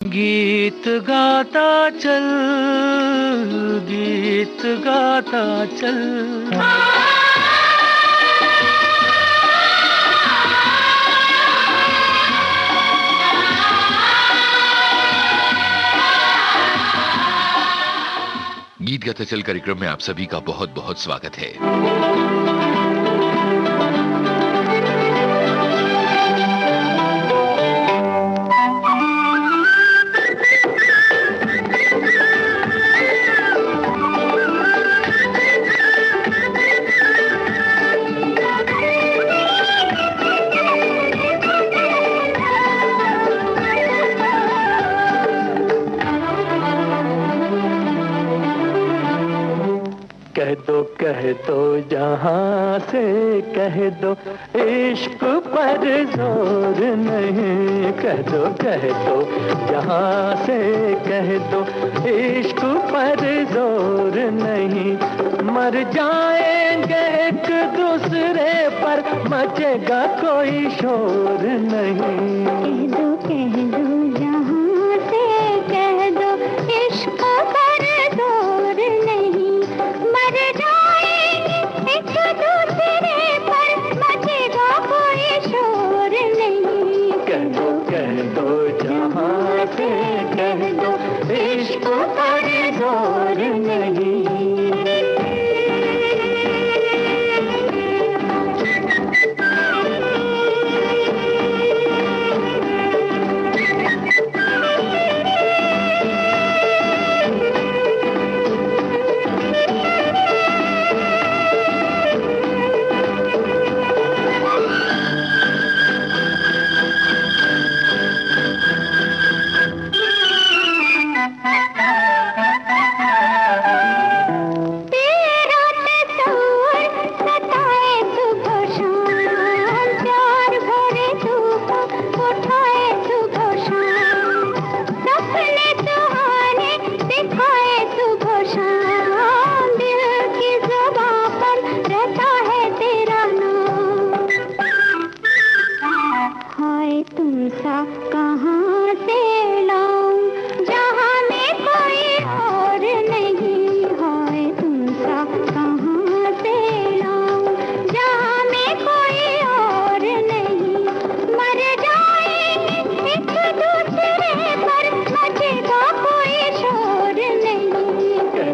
गीत गाता चल, गीत गाता चल। गीत गाता चल कार्यक्रम में आप सभी का बहुत बहुत स्वागत है। कह दो जहां से कह दो, इश्क पर जोर नहीं। कह दो जहां से कह दो, इश्क पर जोर नहीं। मर जाएंगे एक दूसरे पर, मचेगा कोई शोर नहीं। कह दो जहां से कह दो, इश्क पर जोर नहीं। मर जाएंगे एक दूसरे पर, मचेगा कोई शोर नहीं। कह दो जहां से कह दो, इश्क पर जोर नहीं। कहाँ से लाऊं जहाँ में कोई और नहीं। हाय तुमसा कहाँ से लाऊं जहाँ में कोई और नहीं। मर जाएंगे एक दूसरे पर, मचेगा कोई शोर नहीं। कह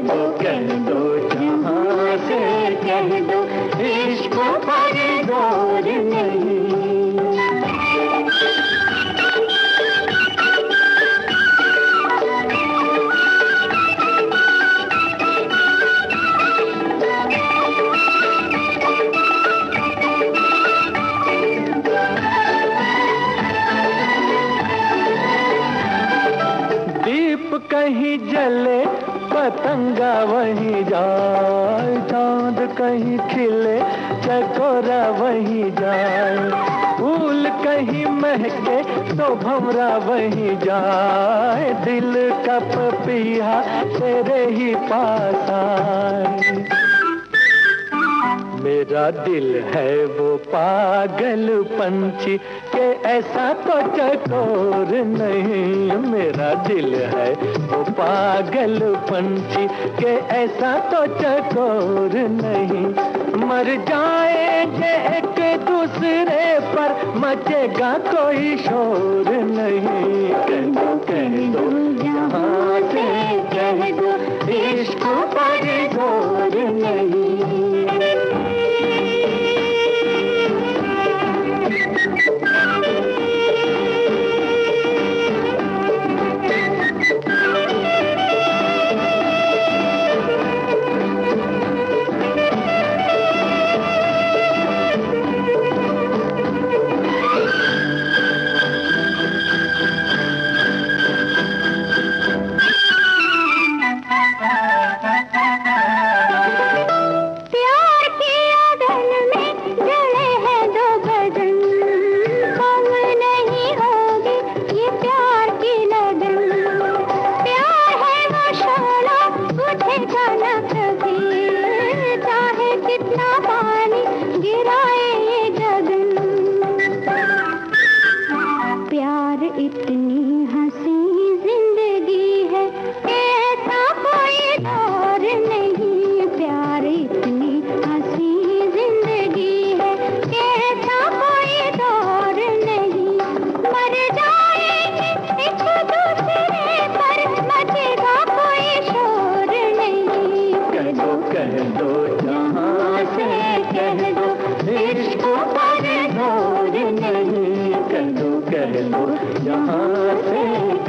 दो जहां से कह दो, इश्क पर जोर नहीं। कहीं जले पतंगा वहीं जाए, चांद कहीं खिले चकोरा वहीं जाए। फूल कहीं महके तो भंवरा वहीं जाए। दिल का पपीहा तेरे ही पास आए। मेरा दिल है वो पागल पंछी के ऐसा तो चकोर नहीं। मेरा दिल है वो पागल पंछी के ऐसा तो चकोर नहीं। मर जाएंगे एक दूसरे पर, मचेगा कोई शोर नहीं। कह दो जहां से कह दो, इश्क पर जोर नहीं।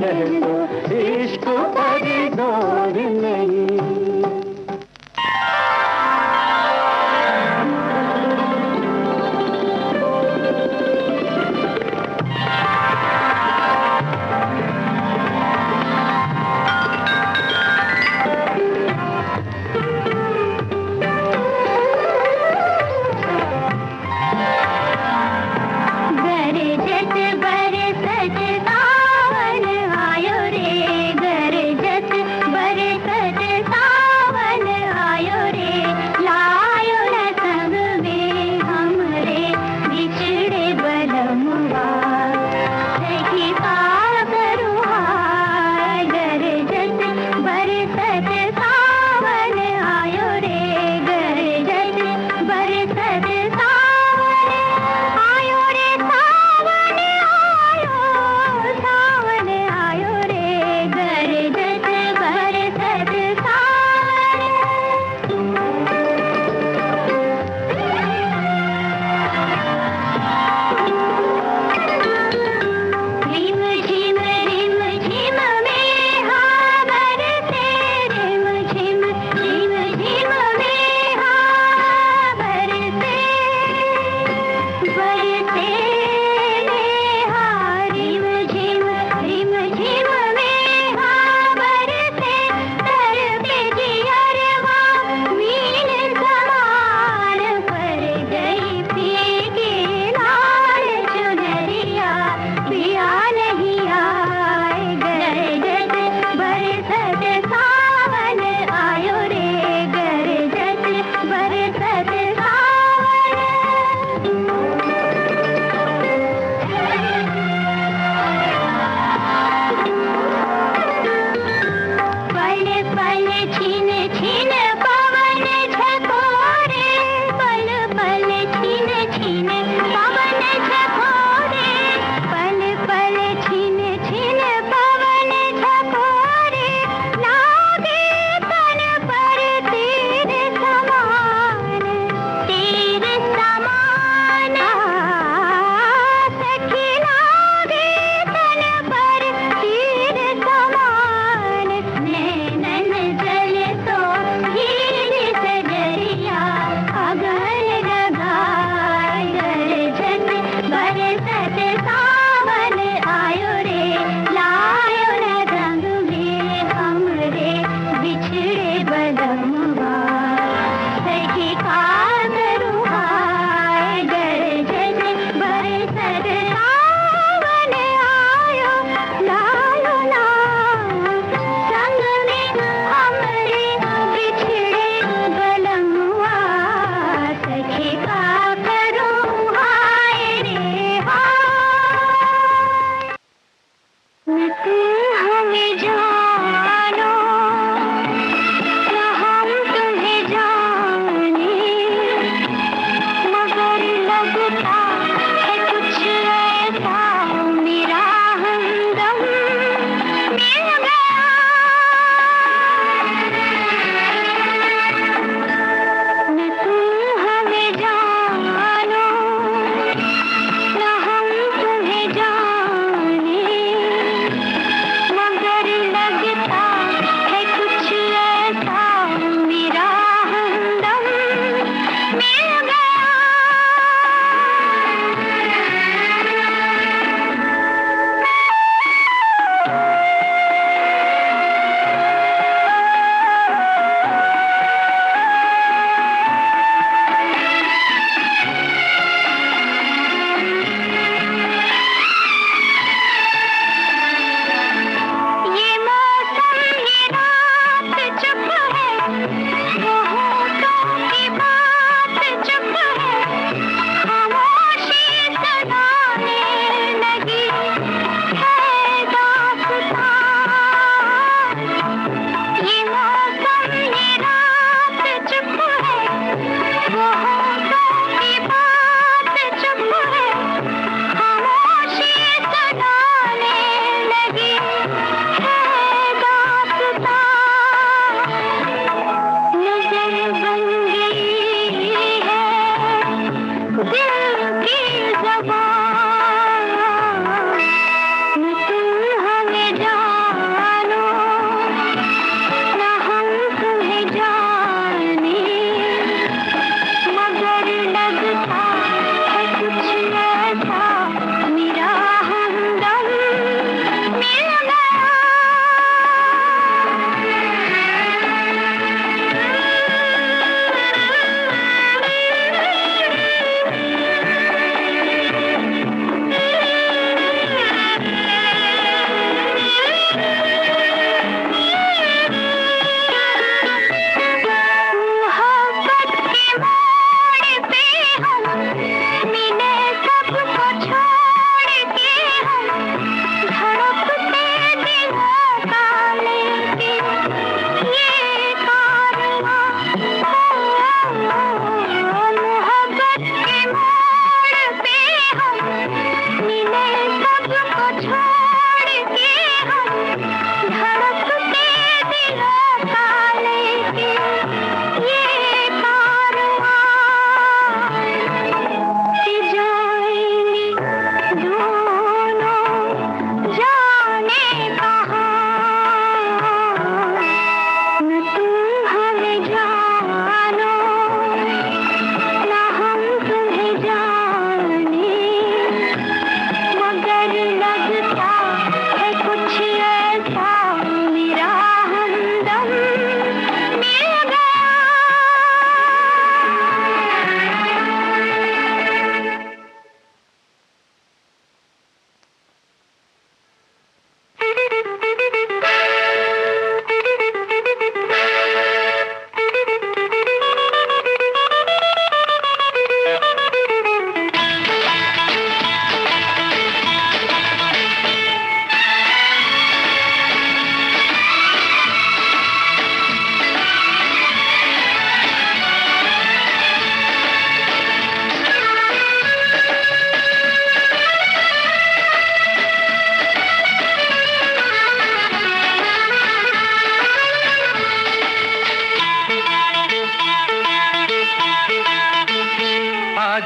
कह दो इश्क पर जोर नहीं। बरसत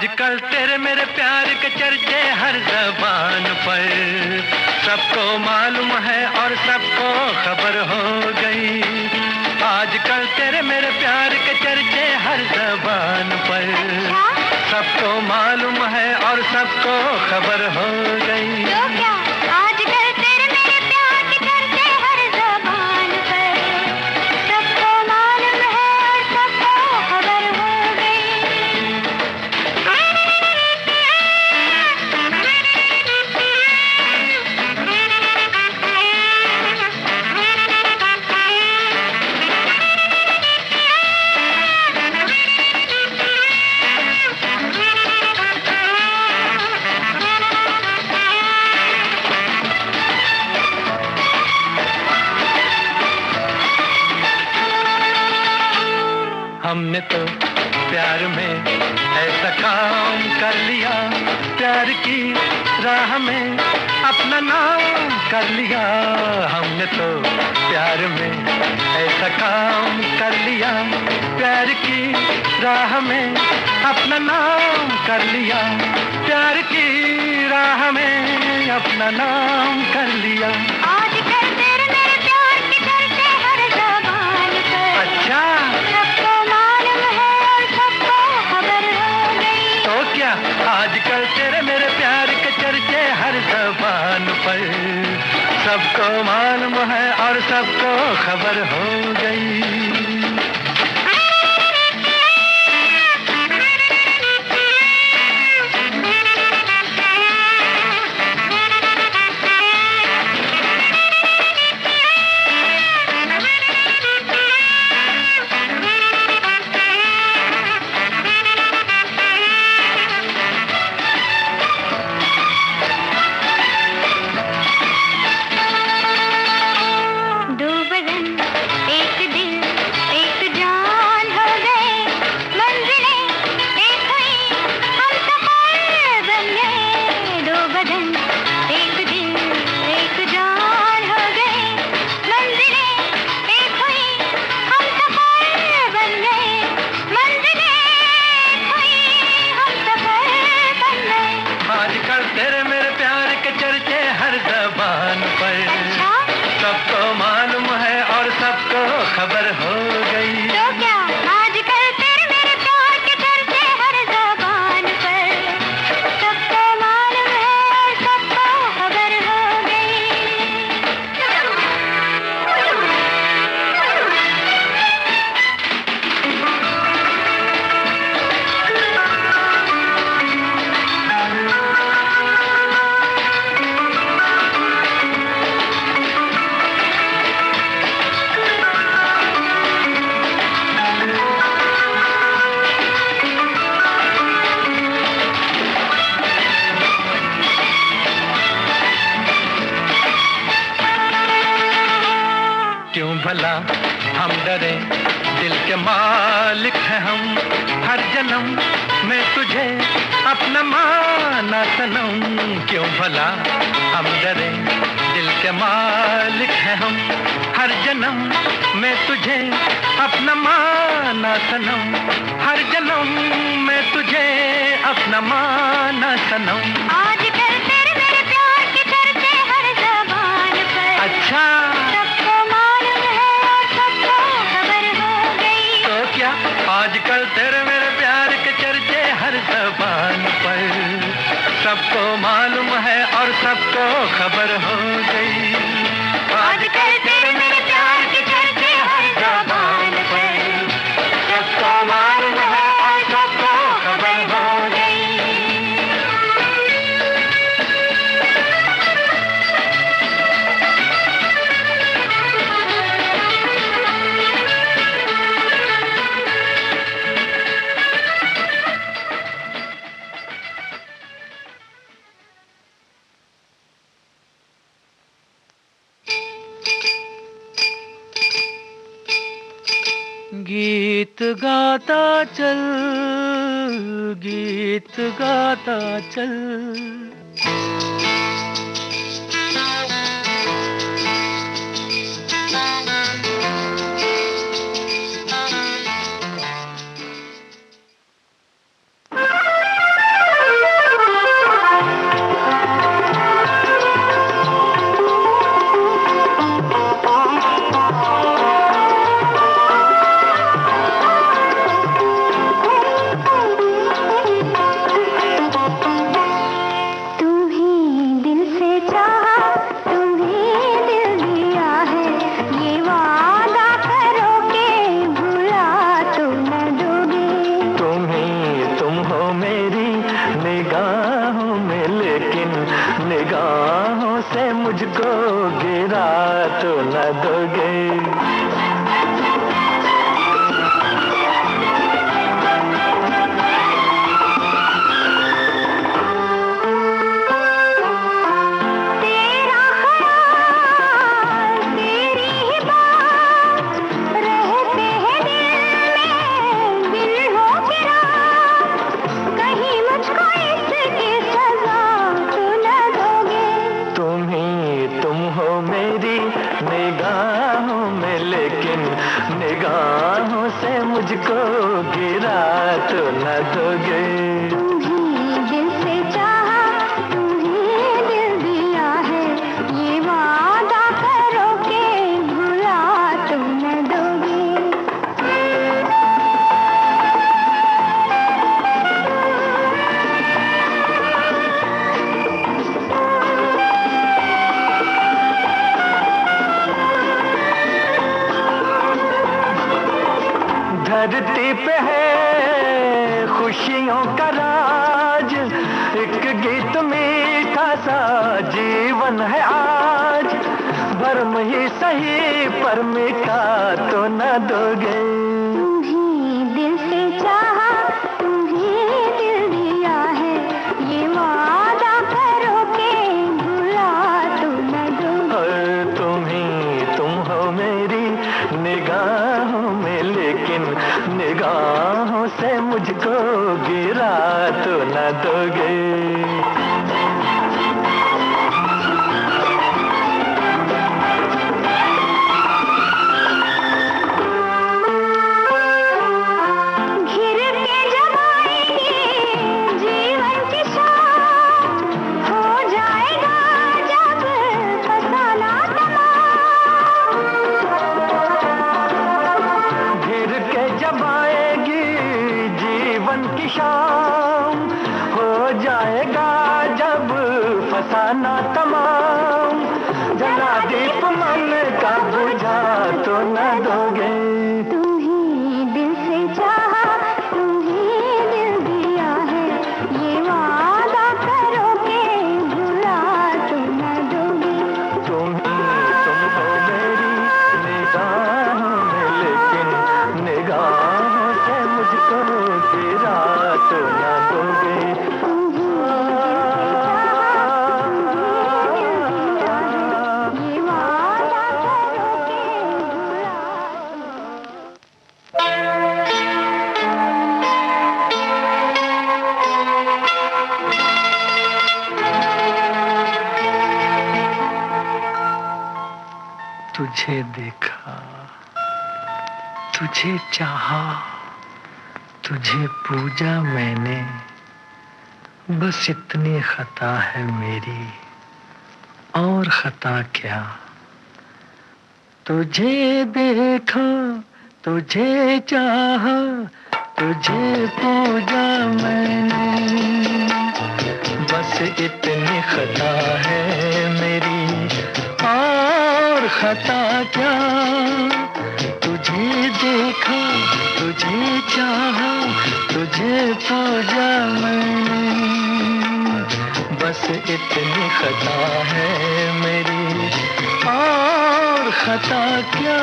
आजकल तेरे मेरे प्यार के चर्चे हर ज़बान पर, सबको मालूम है और सबको खबर हो गई। आजकल तेरे मेरे प्यार के चर्चे हर ज़बान पर, सबको मालूम है और सबको खबर हो गई। तो क्या आजकल तेरे मेरे प्यार के चर्चे हर ज़बान पर, सबको मालूम है और सबको खबर हो हमने तो प्यार में ऐसा काम कर लिया, प्यार की राह में अपना नाम कर लिया। हमने तो प्यार में ऐसा काम कर लिया, प्यार की राह में अपना नाम कर लिया, प्यार की राह में अपना नाम कर लिया। आजकल तेरे मेरे प्यार के चर्चे हर ज़बान पर, अच्छा, सबको मालूम है और सबको खबर हो गई। तो क्या आजकल तेरे मेरे प्यार के चर्चे हर ज़बान पर, सबको मालूम है और सबको खबर हो गई। दो बदन एक दिल एक जान हो गए, मंजिलें एक हुई हम सफर बन गए। दो बदन एक दिल एक जान हो गए, मंजिलें एक हुई हम सफर बन गए, मंजिलें एक हुई हम सफर बन गए। आजकल तेरे मेरे प्यार के चर्चे हर ज़बान पर, अच्छा, सबको मालूम है और सबको खबर हो गई। तो क्या आजकल तेरे मेरे प्यार के चर्चे हर ज़बान पर, सबको मालूम है और सबको खबर हो क्यों भला हम डरे, दिल के मालिक हैं हम, हर जन्म में तुझे अपना माना सनम। क्यों भला हम डरे, दिल के मालिक हैं हम, हर जन्म में तुझे अपना माना सनम, हर जन्म में तुझे अपना माना सनम। आजकल तेरे मेरे प्यार के चर्चे हर ज़बान पर, अच्छा, सबको मालूम है और सबको खबर हो गई। तो क्या आजकल तेरे मेरे प्यार के चर्चे हर ज़बान पर, सबको मालूम है और सबको खबर हो गई। आजकल तेरे मेरे प्यार के चर्चे हर ज़बान पर, सबको मालूम है और सबको खबर हो गई। गीत गाता चल, गीत गाता चल, तो न दोगे। निगाहों में लेकिन निगाहों से मुझको गिरा तो न दोगे। तुम्हीं दिल से चाहा, तुम्हीं दिल दिया है, ये वादा करो के भुला तो न दोगे। धरती पे है खुशियों का राज, एक गीत मीठा सा जीवन है आज, भरम ही सही पर मीठा तो न दोगे। तुम्हीं दिल से चाहा, तुम्हीं दिल दिया है, ये वादा करो के भुला तो न दोगे। तुम हो मेरी निगाहों में लेकिन निगाहों से मुझको गिरा तो न दोगे। शाम हो जाएगा जब फसाना तमाम, जला दीप मन का बुझा तो न दोगे। तुम्हीं दिल से चाहा, तुम्हीं दिल दिया है, ये वादा करो के भुला तो न दोगे। तुम हो मेरी निगाहों में लेकिन निगाहों से मुझको गिरा तो न दोगे। ये वादा करो के भुला। तुझे देखा, तुझे चाहा, तुझे पूजा मैंने, बस इतनी खता है मेरी, और खता क्या। तुझे देखा, तुझे चाहा, तुझे पूजा मैंने, बस इतनी खता है मेरी, और खता क्या। तुझे देखा, तुझे चाहा, तुझे पूजा मैंने, बस इतनी खता है मेरी, और खता क्या।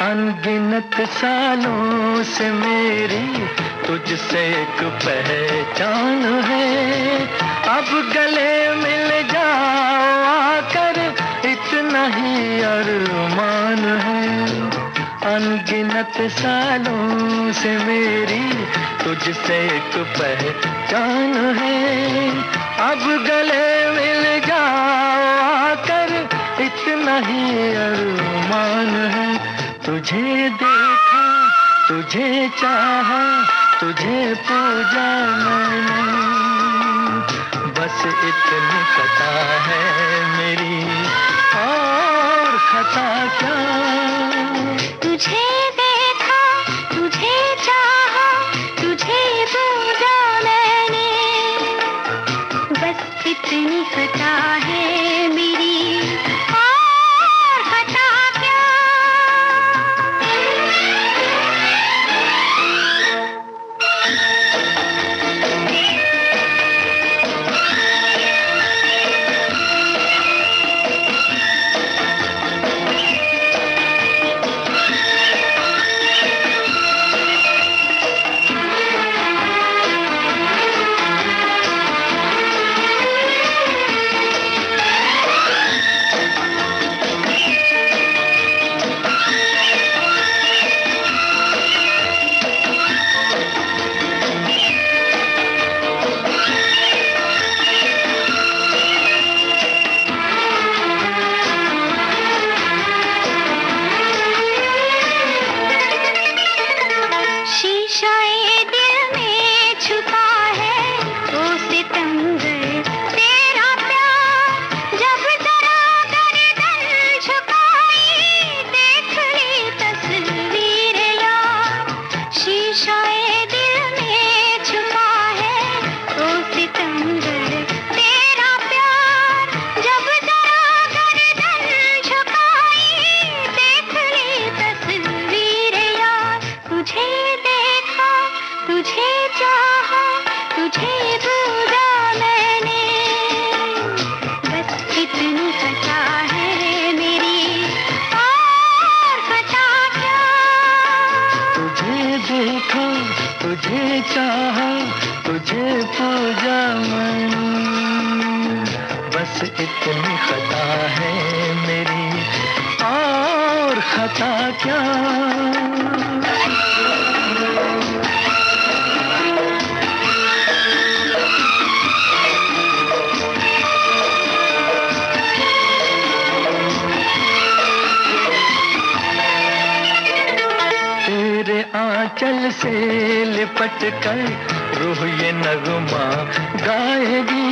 अनगिनत सालों से मेरी तुझसे एक पहचान है, अब गले मिल जाओ आकर इतना ही अरमान है। अनगिनत सालों से मेरी तुझसे एक पहचान है, अब गले मिल जाओ आकर इतना ही अरमान है। तुझे देखा, तुझे चाहा, तुझे पूजा मैंने, बस इतनी खता है मेरी, और खता क्या। तुझे देखा, तुझे चाहा, तुझे पूजा मैंने, बस इतनी खता है मेरी, और चाहा तुझे पूजा मैंने, बस इतनी खता है मेरी, और खता क्या। तेरे आंचल से लिपट कर रूह ये नगमा गाएगी,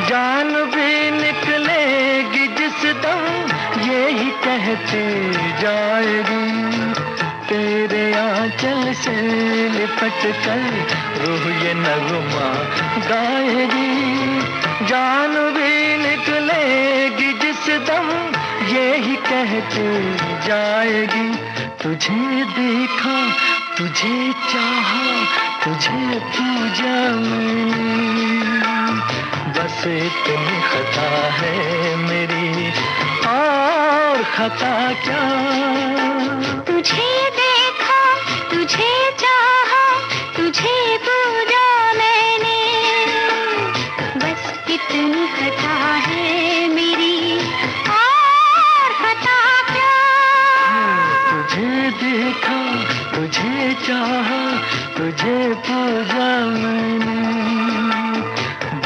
जान भी निकलेगी जिस दम यही कहते जाएगी। तेरे आंचल से लिपट कर रूह ये नगमा गाएगी, जान भी निकलेगी जिस दम यही कहते जाएगी। तुझे देखा, तुझे चाहा, तुझे पूजा मैंने, बस इतनी खता है मेरी, और खता क्या। तुझे देखा, तुझे चाहा, तुझे पूजा मैंने, बस इतनी खता है मेरी, और खता क्या। तुझे देखा, तुझे चाहा, तुझे पूजा मैंने,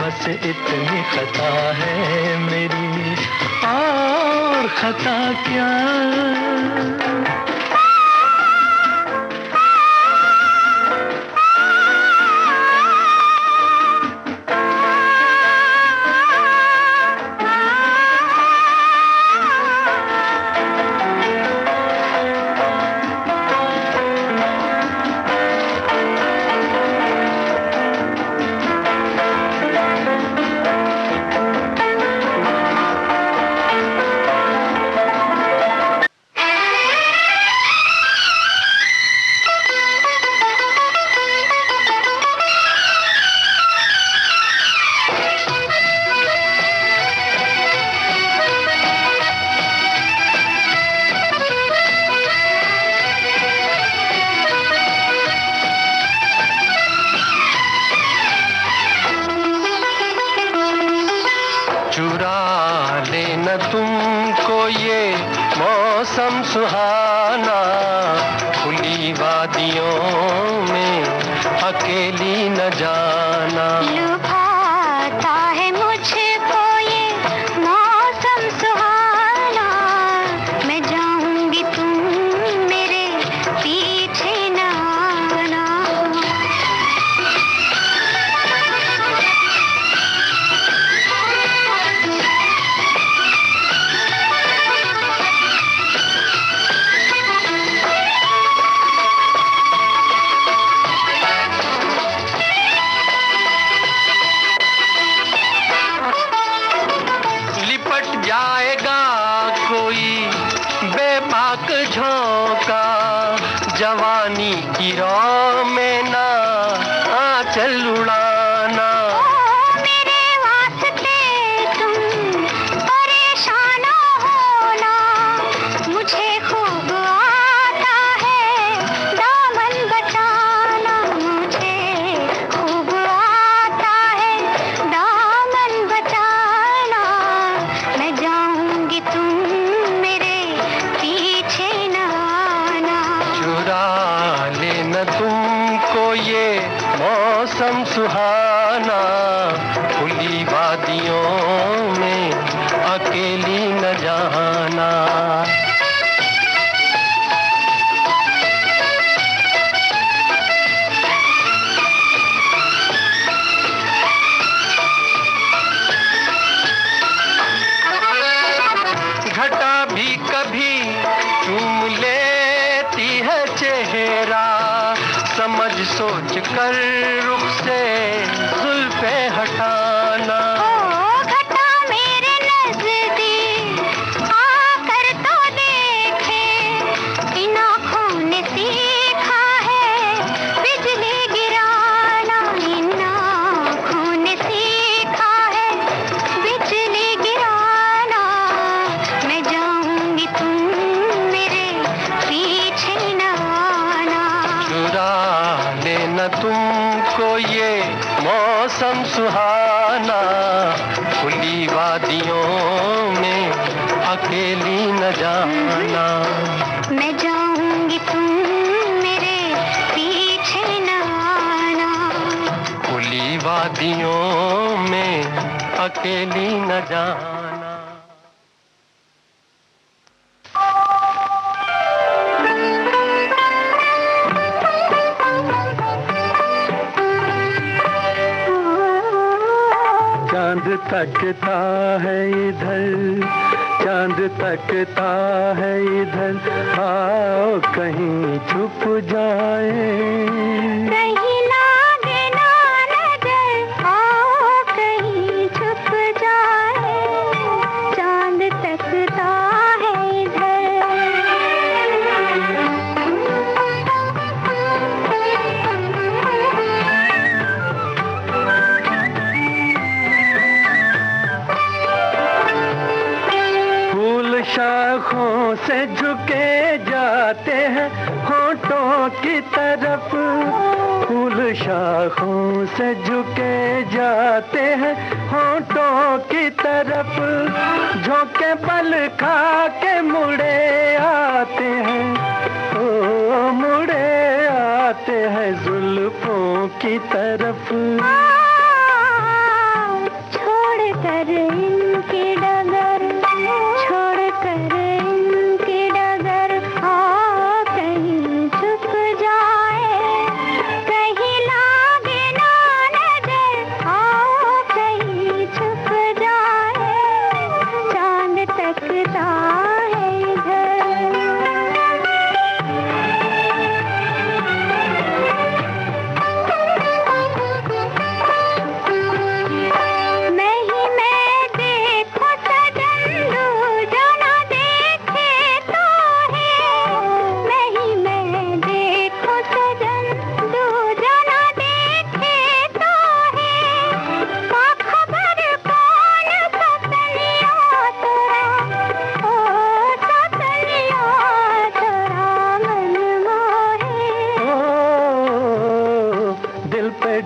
बस इतनी खता है मेरी, और खता क्या। चुरा लेना तुमको ये मौसम सुहाना, खुली वादियों में अकेली न जाना। लुभाता है मुझको ये मौसम सुहाना, मैं जाऊंगी तुम मेरे पीछे न आना। जाएगा कोई बेबाक झोंका, जवानी की रौ में ना आंचल उड़ाना। मेरे वास्ते तुम परेशान होना, मुझे खूब आता है दामन बचाना, मुझे खूब आता है दामन बचाना। मैं जाऊंगी तुम मेरे पीछे न आना। चुरा लेना तुमको ये मौसम सुहाना, खुली वादियों में अकेली न जाना। घटा भी कभी चूम लेती है चेहरा, समझ सोच कर रुख से जुल्फे हटाना। घटा मेरे नजदीक आकर तो देखे, इन आँखों ने सीखा है बिजली गिराना, इन आँखों ने सीखा है बिजली गिराना। मैं जाऊंगी तुम मेरे पीछे न आना। चुरा लेना तुम सुहाना, खुली वादियों में अकेली न जाना। मैं जाऊंगी तुम मेरे पीछे न आना, खुली वादियों में अकेली न जाना। चांद तकता है इधर, चांद तकता है इधर, आओ कहीं छुप जाए। कहीं लागे ना नजर, आओ कहीं छुप जाए। चांद तकता है शाखों से झुके जाते हैं होठों की तरफ, फूल शाखों से झुके जाते हैं होठों की तरफ। झोंके पल खा के मुड़े आते हैं, ओ मुड़े आते हैं जुल्फों की तरफ। छोड़ कर इनकी डगर, छोड़ कर इनकी डगर, आओ कहीं छुप जाए। कहीं लागे ना नजर, आओ कहीं छुप जाए। चांद तकता है इधर।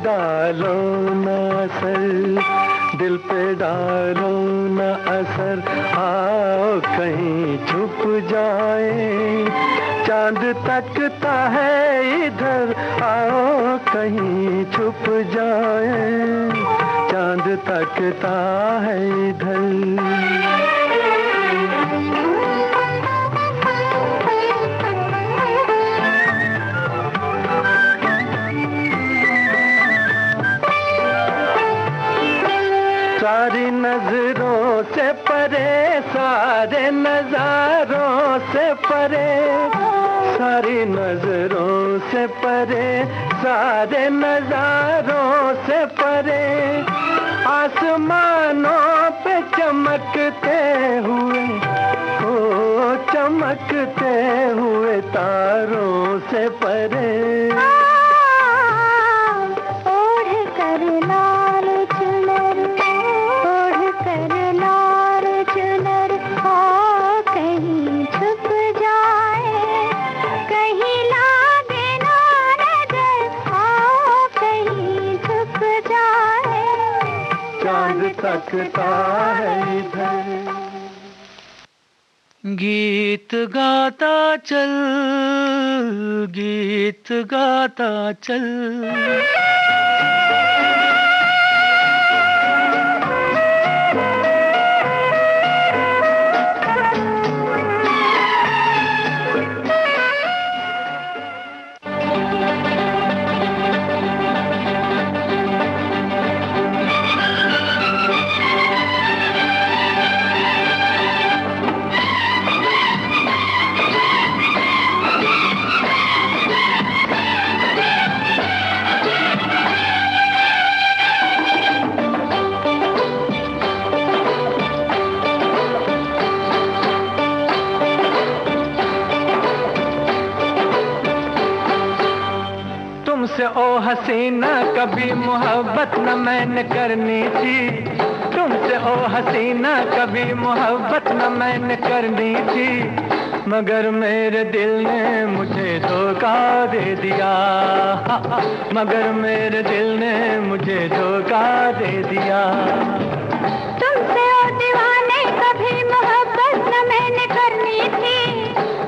डालो न असर, दिल पे डालो न असर, आओ कहीं छुप जाए। चांद तकता है इधर, आओ कहीं छुप जाए। चांद तकता है इधर। सारी नजरों से परे, सारे नजारों से परे, सारी नजरों से परे, सारे नजारों से परे। आसमानों पे चमकते हुए, ओ चमकते हुए तारों से परे। तकता है इधर। गीत गाता चल, गीत गाता चल। तुमसे ओ हसीना कभी मोहब्बत न मैंने करनी थी, तुमसे ओ हसीना कभी मोहब्बत न मैंने करनी थी, मगर मेरे दिल ने मुझे धोखा दे दिया, मगर मेरे दिल ने मुझे धोखा दे दिया। तुमसे ओ दीवाने कभी मोहब्बत न मैंने करनी थी,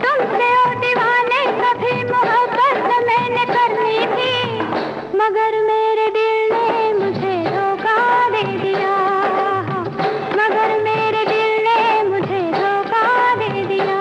तुमसे ओ दीवाने कभी मोहब्बत न मैंने करनी थी, मगर मेरे दिल ने मुझे धोखा दे दिया, मगर मेरे दिल ने मुझे धोखा दे दिया।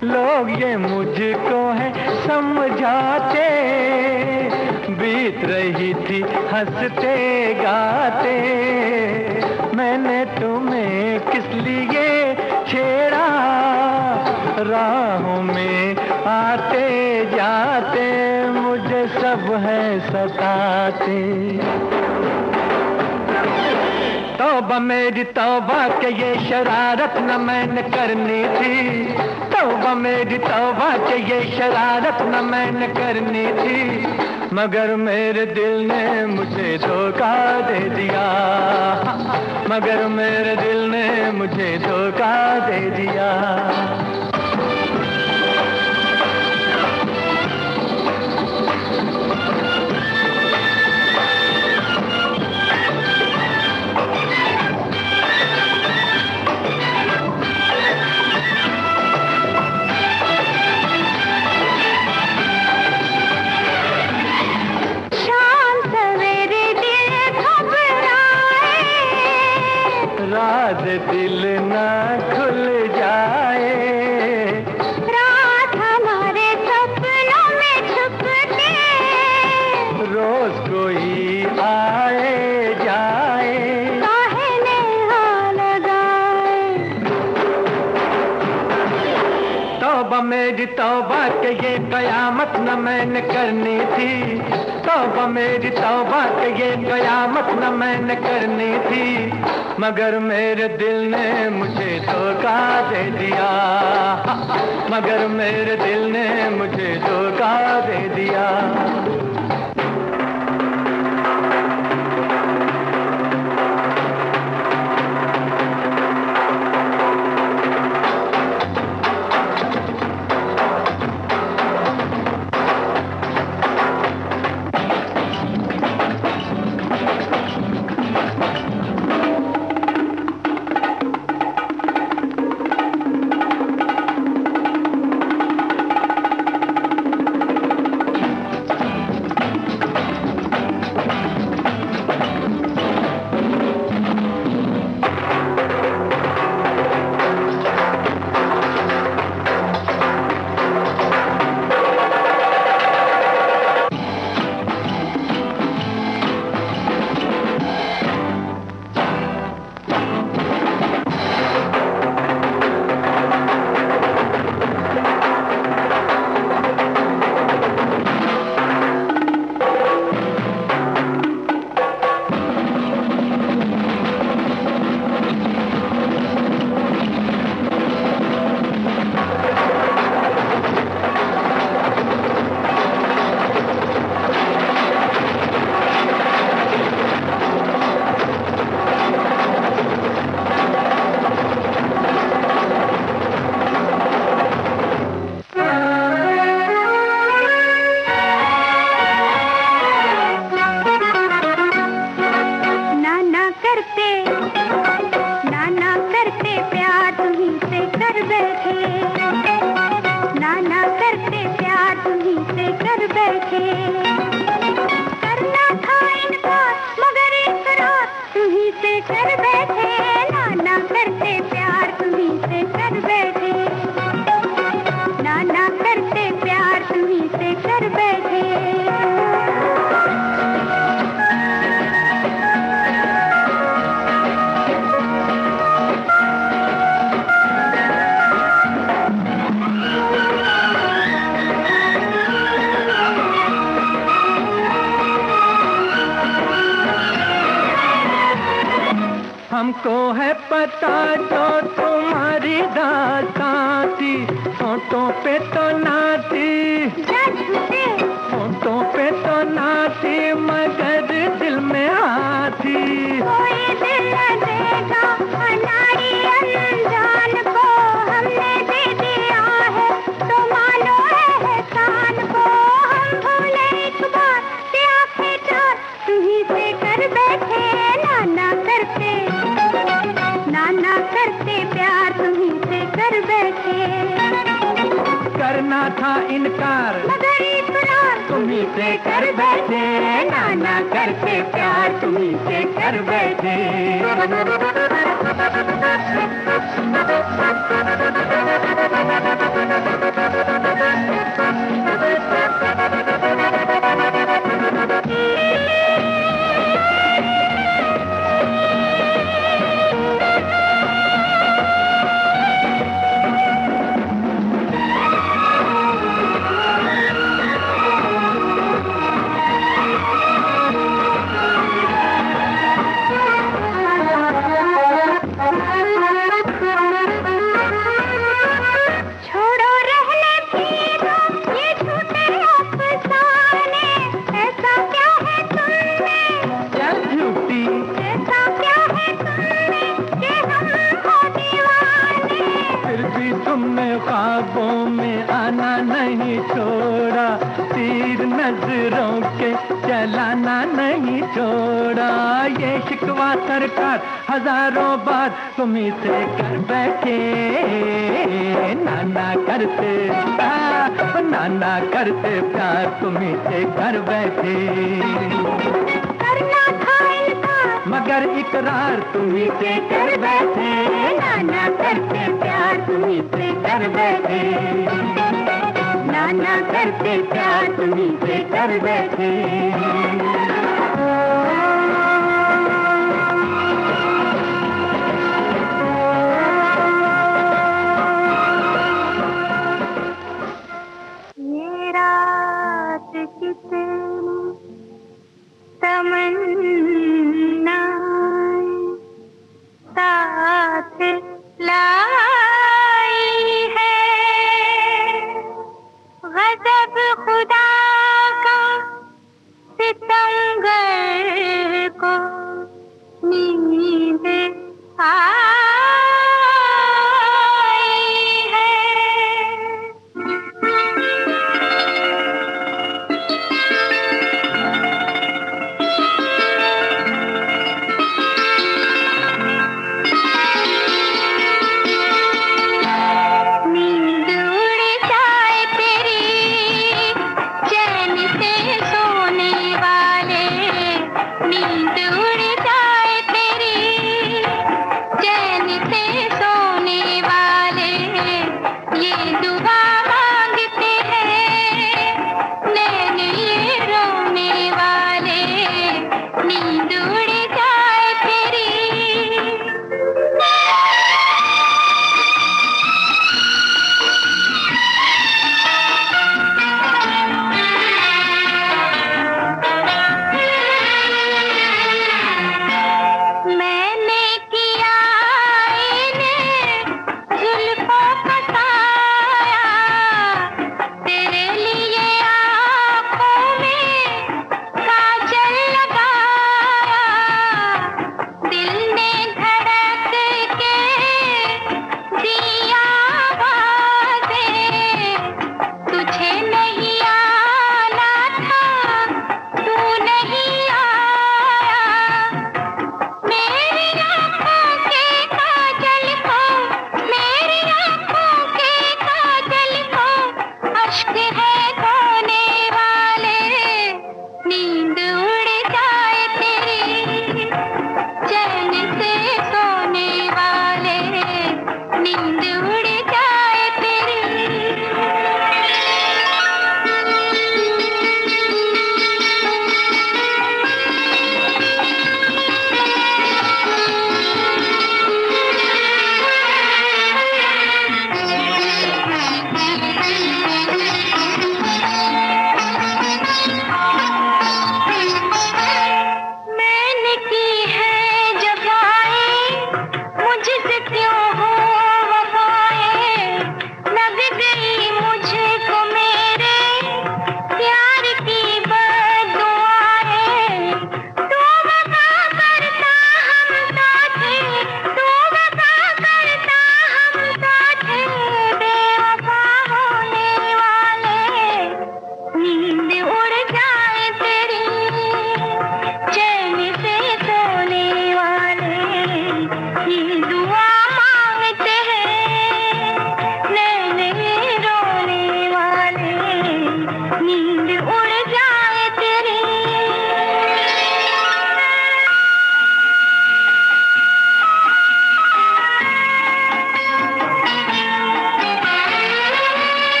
लोग ये मुझको है समझाते, बीत रही थी हंसते गाते, मैंने तुम्हें किस लिए छेड़ा, राहों में आते जाते मुझे सब है सताते। तौबा मेरी तौबा के ये शरारत न मैंने करनी थी, तौबा मेरी तौबा के ये शरारत न मैंने करनी थी, मगर मेरे दिल ने मुझे धोखा दे दिया, मगर मेरे दिल ने मुझे धोखा दे दिया। रात दिल ना खुल जाए, रात हमारे सपनों में छुप के, रोज कोई आए जाए, काहे नेहा लगाए। तौबा मेरी तौबा के ये कयामत न मैंने करनी थी, तौबा मेरी तौबा के ये कयामत न मैंने करनी थी, मगर मेरे दिल ने मुझे धोखा दे दिया, मगर मेरे दिल ने मुझे धोखा दे दिया। तुम्हीं से कर बैठे, नाना करते प्यार तुम्हीं से कर बैठे, नाना करते प्यार तुम्हीं से कर बैठे। हमको है पता जो तुम्हारी दास्तां थी, होठों पे तो ना थी, होठों पे तो ना थी, मगर दिल में आती। कोई दिल न देगा अनाड़ी अनजान को, हमने दे दिया है तो मानो एहसान को। हम भूले एक बार कि आंखें चार तुम्हीं से कर बैठे, नाना करते प्यार तुम्हीं से कर बैठे। करना था इनकार मगर इकरार तुम्हीं से कर बैठे, नाना करते प्यार तुम्हीं से कर बैठे। ख्वाबों में आना नहीं छोड़ा, तीर नजरों के चलाना नहीं छोड़ा। ये शिकवा सरकार हजारों बार तुम्हीं से कर बैठे, नाना करते प्यार तुम्हीं से कर बैठे। करना था इनकार मगर इकरार तुम्हीं से कर बैठे, नाना करते प्यार तुम्हीं से कर बैठे, नाना करते प्यार तुम्हीं से कर बैठे। ये रात कितनी तमन्ना साथ लाई है, गज़ब खुदा का सितम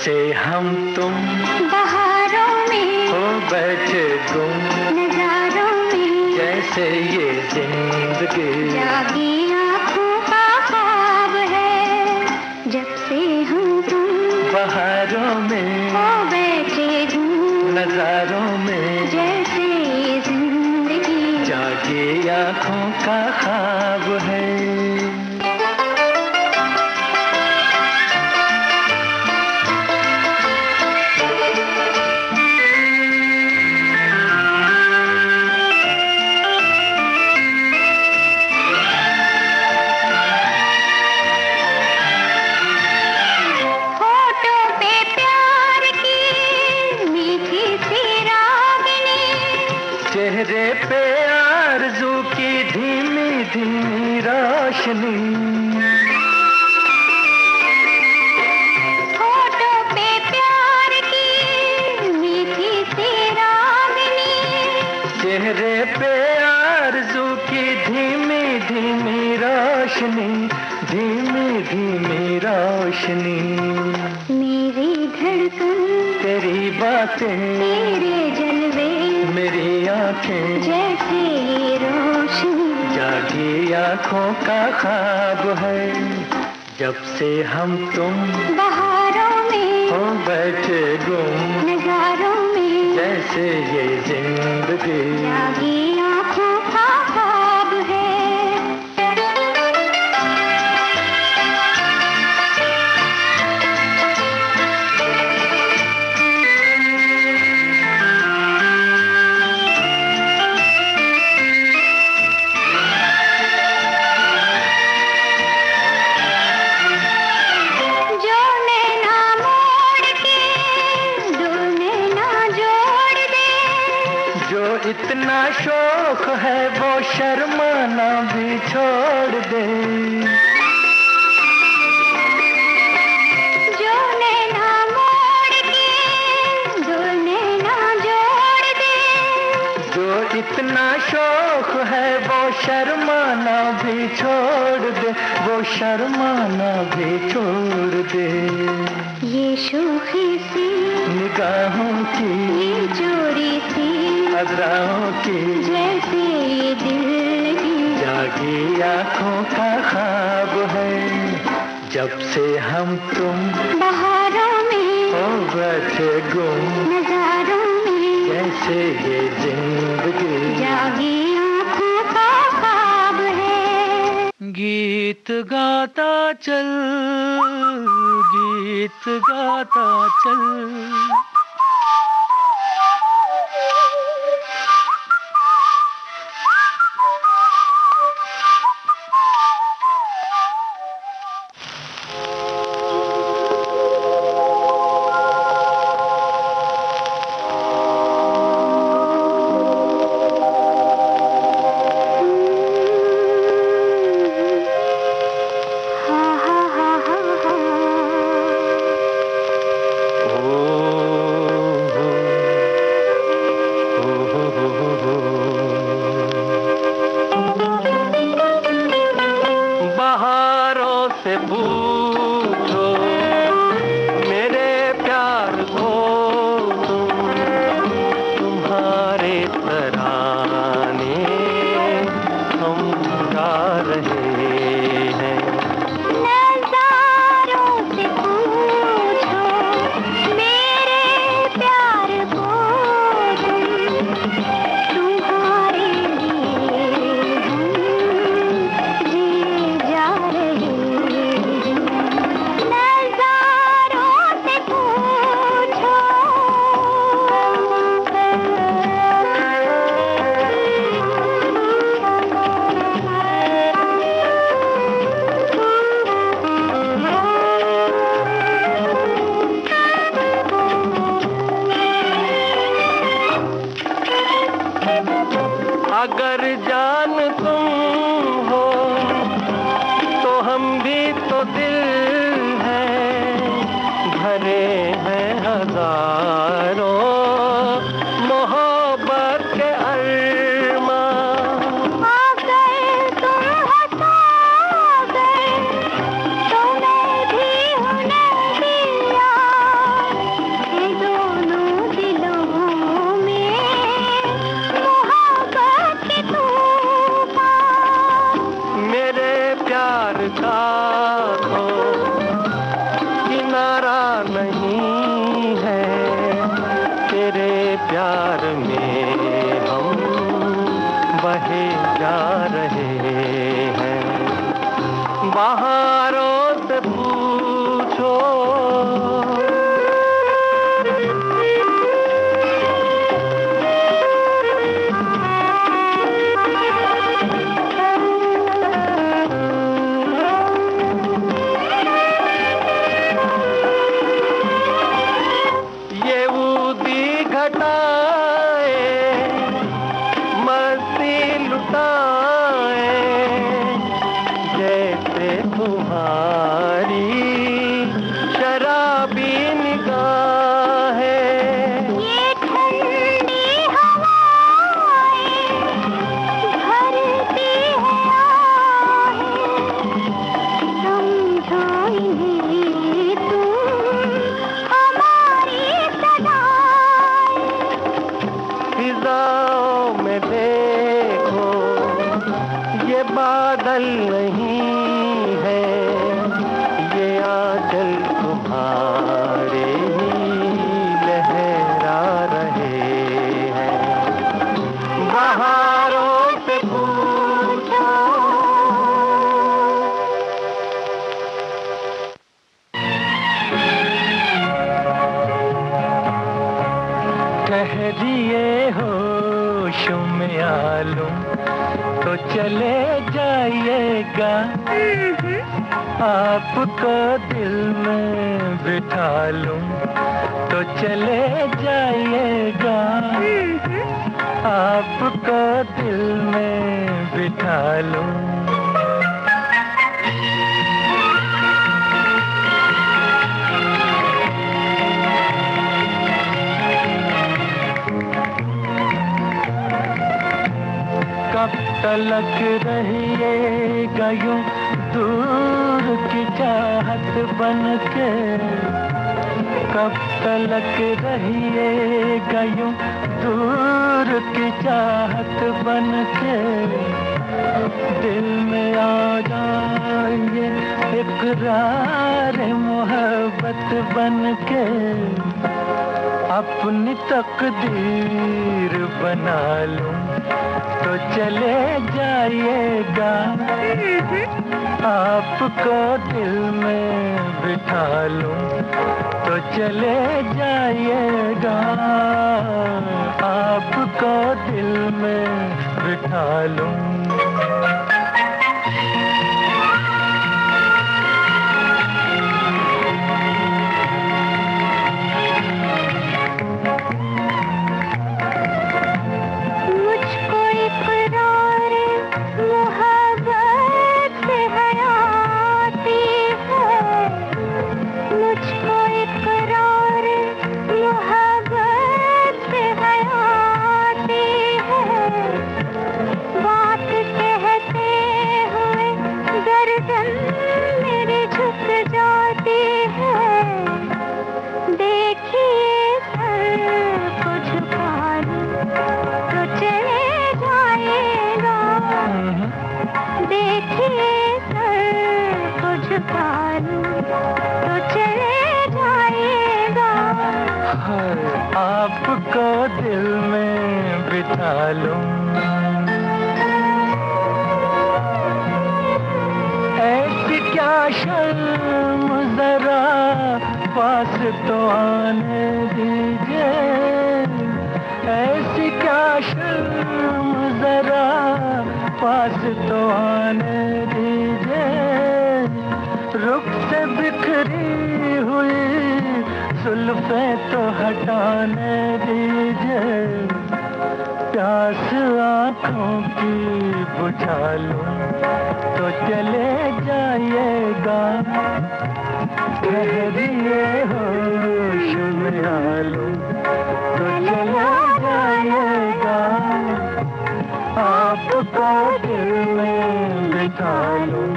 से हम तुम बहारों में हो बैठे गुम नजारों में, जैसे ये जिंदगी जागी आँखों का ख्वाब है। जब से हम तुम बहारों में हो बैठे गुम नजारों में, जैसे ये जिंदगी जागी आँखों का ख्वाब है। चेहरे पे आरज़ू की धीमी धीमी रोशनी, होठों पे प्यार की मीठी सी रागनी, चेहरे पे आरज़ू की धीमी धीमी रोशनी, धीमी धीमी रोशनी। मेरी धड़कन तेरी बातें तेरे जलवे, मेरी आंखें जैसे रोशनी, जागी आँखों का ख्वाब है। जब से हम तुम बहारों में हो बैठे गुम नजारों में, जैसे ये जिंदगी जागी आँखों का ख्वाब है। इतना शौक है वो शर्माना भी छोड़ दे, जो नैना मोड़ के दो नैना जोड़ दे, जो इतना शौक है वो शर्माना भी छोड़ दे, वो शर्माना भी छोड़ दे। ये शोखी सी निगाहों की, ये चोरी सी अज़राओं की, जैसे दिल की जागी आँखों का ख्वाब है। जब से हम तुम बहारों में हो बैठे गुम नजारों में, जैसे ये जिंदगी जागी आँखों का ख्वाब है। गीत गाता चल, गीत गाता चल। अगर जान तुम हो तो हम भी तो दिल हैं, भरे हैं हजारों मोहब्बत के अरमां। अगर तुम हंसा गए तो मैं भी हूँ नदिया, बहारों से पूछो, ये ऊदी घटाए मस्ती लुटाए, जैसे तुम्हारी शराबी निगाहें। ये ठंडी हवाएं भरती है आहें, समझो इन्हें तुम हमारी सदाएं। फिजाओं में देखो ये बादल नहीं है, ये आंचल तुम्हारे ही लहरा रहे हैं। बहारों से पूछो, ठहरिए होश में आलूं तो चले जाइएगा, आपको दिल में बिठा लूं तो चले जाइएगा, आपको दिल में बिठा लूं। कब तलक रहिएगा यूं दूर की चाहत बनके, कब तलक रहिएगा यूं दूर की चाहत बनके, दिल में आ जाइए इकरार मोहब्बत बनके, अपनी तकदीर बना लूं तो चले जाइएगा, आपको दिल में बिठा लूं तो चले जाइएगा, आपको दिल में बिठा लूं। आपको दिल में बिठा लूं। ऐसी क्या शर्म जरा पास तो आने दीजिए, ऐसी क्या शर्म जरा पास तो आने दीजिए, रुख से बिखरी हुई जुल्फें तो हटाने दीजिए, प्यास आँखों की बुझा लूं तो चले जाइएगा, ठहरिए होश में आ लूं तो चले जाइएगा, आपको दिल में बिठा लूं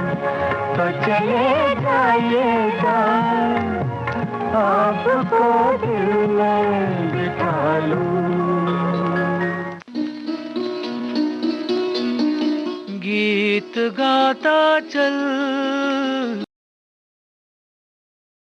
तो चले जाइएगा, आपको दिल में बिठा लूं। गीत गाता चल